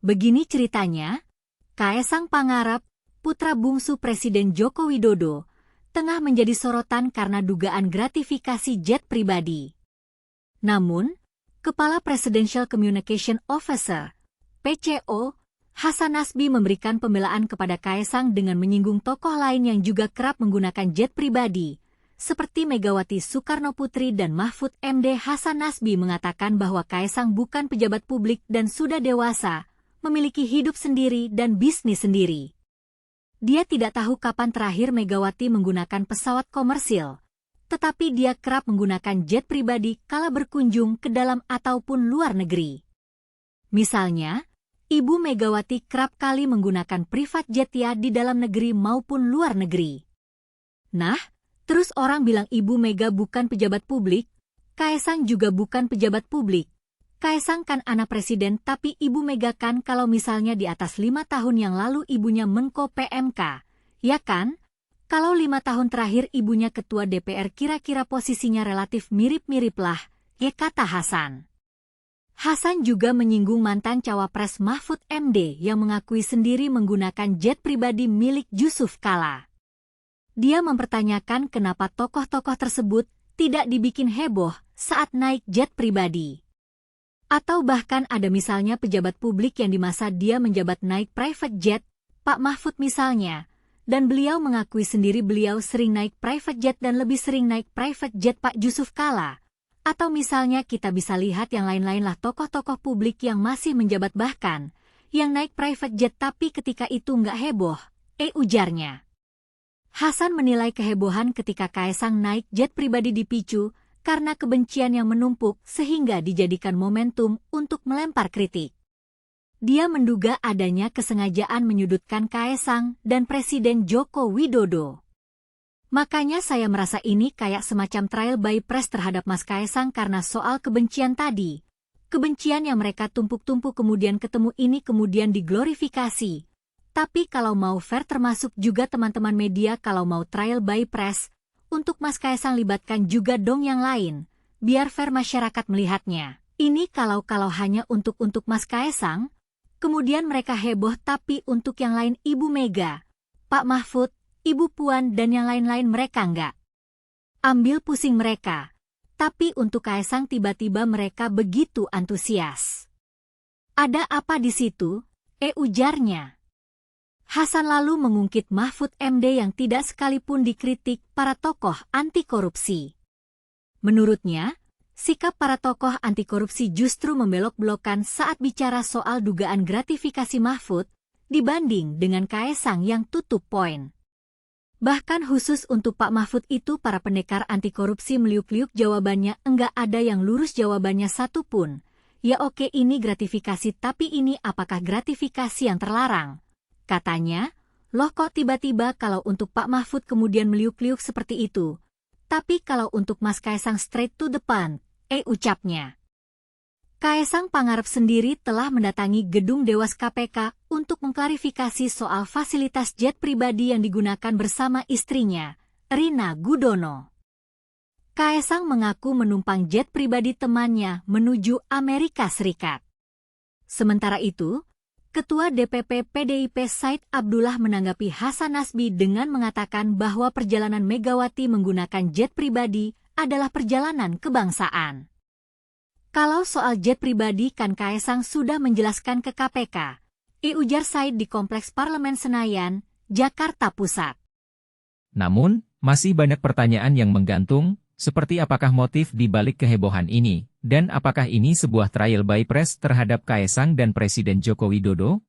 Begini ceritanya, Kaesang Pangarep, putra bungsu Presiden Joko Widodo, tengah menjadi sorotan karena dugaan gratifikasi jet pribadi. Namun, Kepala Presidential Communication Officer, PCO, Hasan Nasbi memberikan pembelaan kepada Kaesang dengan menyinggung tokoh lain yang juga kerap menggunakan jet pribadi, seperti Megawati Soekarnoputri dan Mahfud MD. Hasan Nasbi mengatakan bahwa Kaesang bukan pejabat publik dan sudah dewasa, memiliki hidup sendiri dan bisnis sendiri. Dia tidak tahu kapan terakhir Megawati menggunakan pesawat komersil, tetapi dia kerap menggunakan jet pribadi kala berkunjung ke dalam ataupun luar negeri. Misalnya, Ibu Megawati kerap kali menggunakan private jet-nya di dalam negeri maupun luar negeri. Nah, terus orang bilang Ibu Mega bukan pejabat publik, Kaesang juga bukan pejabat publik. Kaesang kan anak presiden tapi Ibu Mega kan kalau misalnya di atas 5 tahun yang lalu ibunya Menko PMK, ya kan? Kalau 5 tahun terakhir ibunya ketua DPR kira-kira posisinya relatif mirip-mirip lah, ya kata Hasan. Hasan juga menyinggung mantan cawapres Mahfud MD yang mengakui sendiri menggunakan jet pribadi milik Yusuf Kala. Dia mempertanyakan kenapa tokoh-tokoh tersebut tidak dibikin heboh saat naik jet pribadi. Atau bahkan ada misalnya pejabat publik yang di masa dia menjabat naik private jet, Pak Mahfud misalnya, dan beliau mengakui sendiri beliau sering naik private jet dan lebih sering naik private jet Pak Yusuf Kala. Atau misalnya kita bisa lihat yang lain-lain lah tokoh-tokoh publik yang masih menjabat bahkan, yang naik private jet tapi ketika itu nggak heboh, ujarnya. Hasan menilai kehebohan ketika Kaesang naik jet pribadi dipicu karena kebencian yang menumpuk sehingga dijadikan momentum untuk melempar kritik. Dia menduga adanya kesengajaan menyudutkan Kaesang dan Presiden Joko Widodo. Makanya saya merasa ini kayak semacam trial by press terhadap Mas Kaesang karena soal kebencian tadi. Kebencian yang mereka tumpuk-tumpuk kemudian ketemu ini kemudian diglorifikasi. Tapi kalau mau fair termasuk juga teman-teman media kalau mau trial by press, untuk Mas Kaesang libatkan juga dong yang lain, biar fair masyarakat melihatnya. Ini kalau hanya untuk Mas Kaesang, kemudian mereka heboh tapi untuk yang lain Ibu Mega, Pak Mahfud, Ibu Puan dan yang lain-lain mereka nggak ambil pusing mereka. Tapi untuk Kaesang tiba-tiba mereka begitu antusias. Ada apa di situ? Ujarnya. Hasan lalu mengungkit Mahfud MD yang tidak sekalipun dikritik para tokoh anti korupsi. Menurutnya, sikap para tokoh anti korupsi justru membelok-belokkan saat bicara soal dugaan gratifikasi Mahfud dibanding dengan Kaesang yang tutup poin. Bahkan khusus untuk Pak Mahfud itu para pendekar anti korupsi meliuk-liuk jawabannya enggak ada yang lurus jawabannya satu pun. Ya oke ini gratifikasi tapi ini apakah gratifikasi yang terlarang? Katanya, loh kok tiba-tiba kalau untuk Pak Mahfud kemudian meliuk-liuk seperti itu. Tapi kalau untuk Mas Kaesang straight to the point, ucapnya. Kaesang Pangarep sendiri telah mendatangi gedung Dewas KPK untuk mengklarifikasi soal fasilitas jet pribadi yang digunakan bersama istrinya, Rina Gudono. Kaesang mengaku menumpang jet pribadi temannya menuju Amerika Serikat. Sementara itu, Ketua DPP PDIP Said Abdullah menanggapi Hasan Nasbi dengan mengatakan bahwa perjalanan Megawati menggunakan jet pribadi adalah perjalanan kebangsaan. Kalau soal jet pribadi kan Kaesang sudah menjelaskan ke KPK, ujar Said di Kompleks Parlemen Senayan, Jakarta Pusat. Namun, masih banyak pertanyaan yang menggantung, seperti apakah motif di balik kehebohan ini, dan apakah ini sebuah trial by press terhadap Kaesang dan Presiden Joko Widodo?